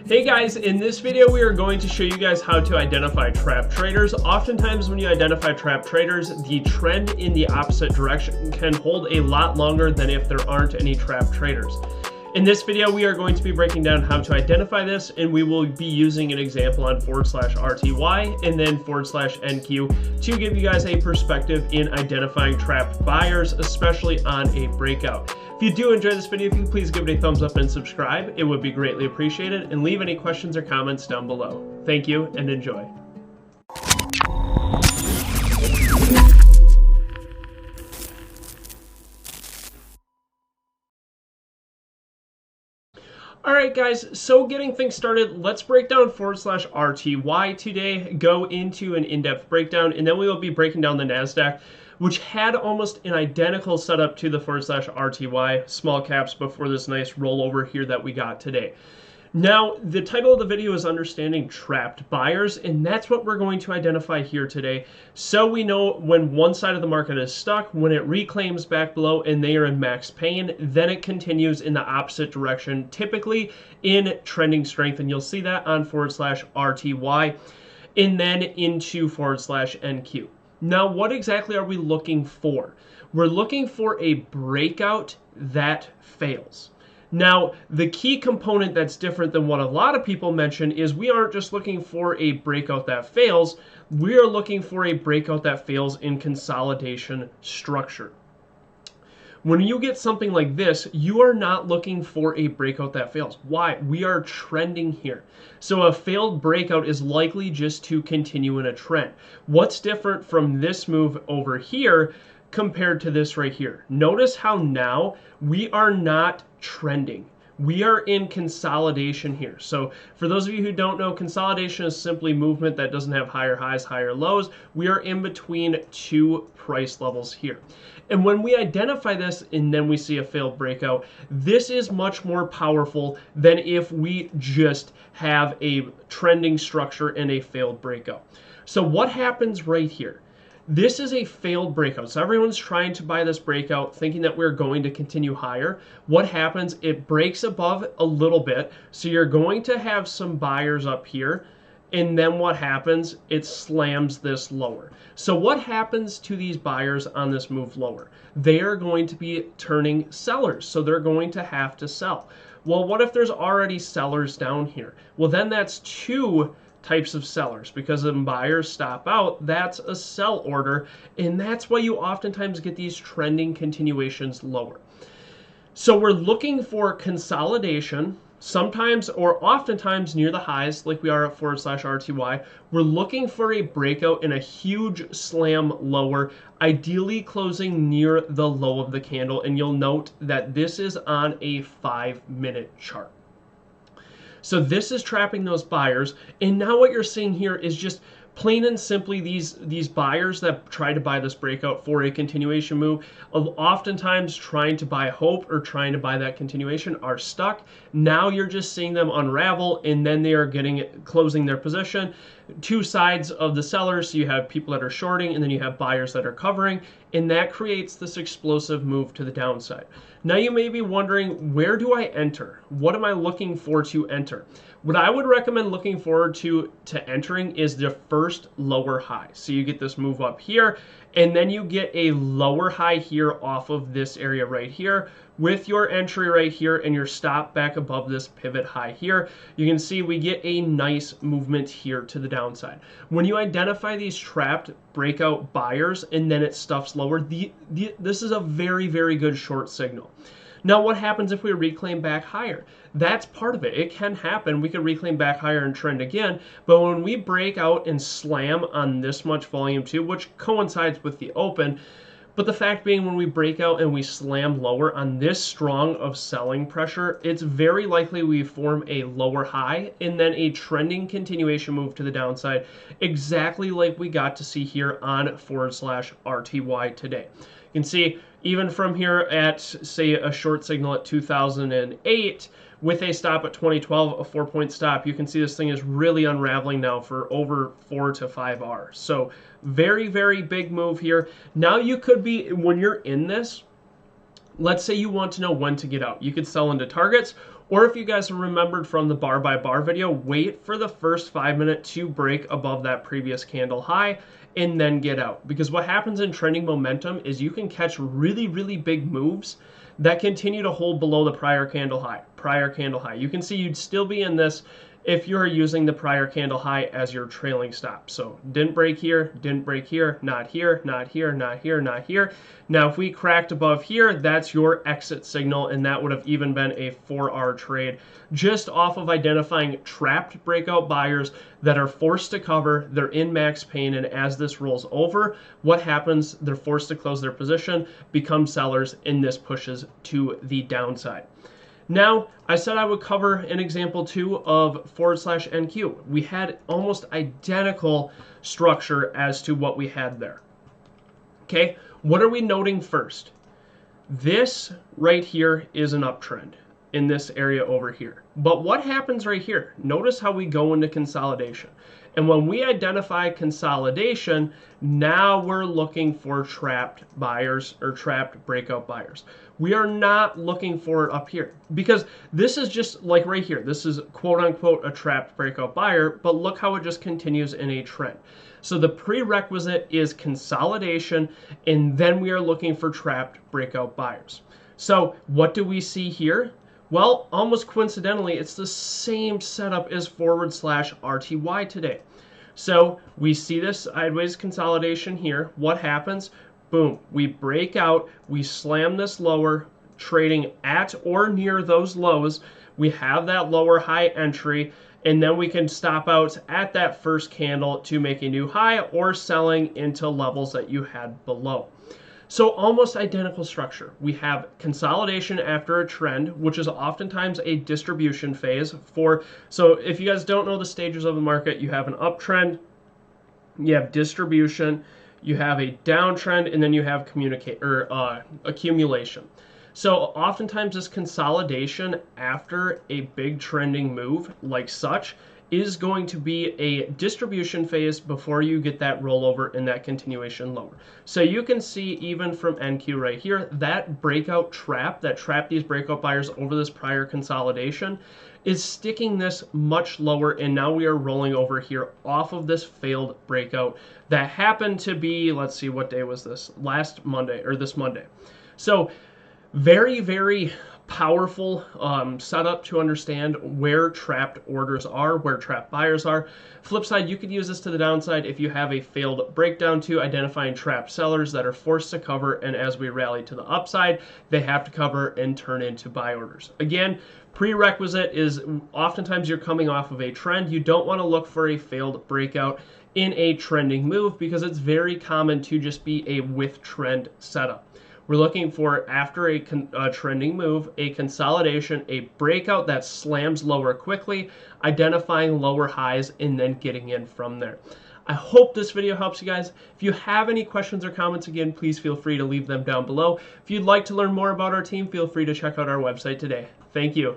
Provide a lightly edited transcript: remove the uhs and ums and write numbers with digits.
Hey guys, in this video we are going to show you guys how to identify trap traders. Oftentimes when you identify trap traders, the trend in the opposite direction can hold a lot longer than if there aren't any trap traders. In this video, we are going to be breaking down how to identify this, and we will be using an example on /RTY and then /NQ to give you guys a perspective in identifying trapped buyers, especially on a breakout. If you do enjoy this video, if you please give it a thumbs up and subscribe, it would be greatly appreciated, and leave any questions or comments down below. Thank you and enjoy. Alright guys, so getting things started, let's break down /RTY today, go into an in-depth breakdown, and then we will be breaking down the NASDAQ, which had almost an identical setup to the /RTY, small caps before this nice rollover here that we got today. Now, the title of the video is Understanding Trapped Buyers, and that's what we're going to identify here today. So we know when one side of the market is stuck, when it reclaims back below and they are in max pain, then it continues in the opposite direction, typically in trending strength, and you'll see that on /RTY, and then into /NQ. Now, what exactly are we looking for? We're looking for a breakout that fails. Now, the key component that's different than what a lot of people mention is we aren't just looking for a breakout that fails, we are looking for a breakout that fails in consolidation structure. When you get something like this, you are not looking for a breakout that fails. Why? We are trending here. So a failed breakout is likely just to continue in a trend. What's different from this move over here compared to this right here? Notice how now we are not trending. We are in consolidation here. So for those of you who don't know, consolidation is simply movement that doesn't have higher highs, higher lows. We are in between two price levels here. And when we identify this and then we see a failed breakout, this is much more powerful than if we just have a trending structure and a failed breakout. So what happens right here? This is a failed breakout. So everyone's trying to buy this breakout thinking that we're going to continue higher. What happens? It breaks above a little bit. So you're going to have some buyers up here. And then what happens? It slams this lower. So what happens to these buyers on this move lower? They are going to be turning sellers. So they're going to have to sell. Well, what if there's already sellers down here? Well, then that's two types of sellers, because when buyers stop out, that's a sell order, and that's why you oftentimes get these trending continuations lower. So we're looking for consolidation, sometimes or oftentimes near the highs, like we are at /RTY. We're looking for a breakout and a huge slam lower, ideally closing near the low of the candle, and you'll note that this is on a 5-minute chart. So this is trapping those buyers, and now what you're seeing here is just plain and simply these buyers that try to buy this breakout for a continuation move, oftentimes trying to buy hope or trying to buy that continuation, are stuck. Now you're just seeing them unravel, and then they are closing their position. Two sides of the sellers, so you have people that are shorting, and then you have buyers that are covering, and that creates this explosive move to the downside. Now you may be wondering, where do I enter? What am I looking for to enter? What I would recommend looking forward to entering is the first lower high. So you get this move up here, and then you get a lower high here off of this area right here, with your entry right here and your stop back above this pivot high here. You can see we get a nice movement here to the downside. When you identify these trapped breakout buyers and then it stuffs lower, this is a very, very good short signal. Now, what happens if we reclaim back higher? That's part of it. It can happen. We could reclaim back higher and trend again. But when we break out and slam on this much volume too, which coincides with the open, but the fact being, when we break out and we slam lower on this strong of selling pressure, it's very likely we form a lower high and then a trending continuation move to the downside, exactly like we got to see here on /RTY today. You can see even from here at, say, a short signal at 2008, with a stop at 2012, a 4-point stop, you can see this thing is really unraveling now for over 4 to 5 hours. So very, very big move here. Now you could be, when you're in this, let's say you want to know when to get out. You could sell into targets, Or if you guys remembered from the bar by bar video, wait for the first 5 minutes to break above that previous candle high and then get out. Because what happens in trending momentum is you can catch really, really big moves that continue to hold below the prior candle high. You can see you'd still be in this if you're using the prior candle high as your trailing stop. So didn't break here, not here, not here, not here, not here. Now, if we cracked above here, that's your exit signal, and that would have even been a 4R trade just off of identifying trapped breakout buyers that are forced to cover, they're in max pain, and as this rolls over, what happens? They're forced to close their position, become sellers, and this pushes to the downside. Now, I said I would cover an example too of /NQ. We had almost identical structure as to what we had there. Okay, what are we noting first? This right here is an uptrend in this area over here. But what happens right here? Notice how we go into consolidation. And when we identify consolidation, now we're looking for trapped buyers or trapped breakout buyers. We are not looking for it up here because this is just like right here. This is quote unquote a trapped breakout buyer, but look how it just continues in a trend. So the prerequisite is consolidation, and then we are looking for trapped breakout buyers. So what do we see here? Well, almost coincidentally, it's the same setup as /RTY today. So we see this sideways consolidation here. What happens? Boom, we break out, we slam this lower, trading at or near those lows. We have that lower high entry, and then we can stop out at that first candle to make a new high or selling into levels that you had below. So almost identical structure. We have consolidation after a trend, which is oftentimes a distribution phase for, so if you guys don't know the stages of the market, you have an uptrend, you have distribution, you have a downtrend, and then you have accumulation. So oftentimes this consolidation after a big trending move like such is going to be a distribution phase before you get that rollover and that continuation lower. So you can see even from NQ right here, that breakout trap, that trapped these breakout buyers over this prior consolidation is sticking this much lower, and now we are rolling over here off of this failed breakout that happened to be, let's see, what day was this? Last Monday, or this Monday. So very, very powerful setup to understand where trapped orders are, where trapped buyers are. Flip side, you could use this to the downside if you have a failed breakdown to identifying trapped sellers that are forced to cover, and as we rally to the upside, they have to cover and turn into buy orders. Again, prerequisite is oftentimes you're coming off of a trend. You don't want to look for a failed breakout in a trending move because it's very common to just be a with trend setup. We're looking for, after a trending move, a consolidation, a breakout that slams lower quickly, identifying lower highs, and then getting in from there. I hope this video helps you guys. If you have any questions or comments, again, please feel free to leave them down below. If you'd like to learn more about our team, feel free to check out our website today. Thank you.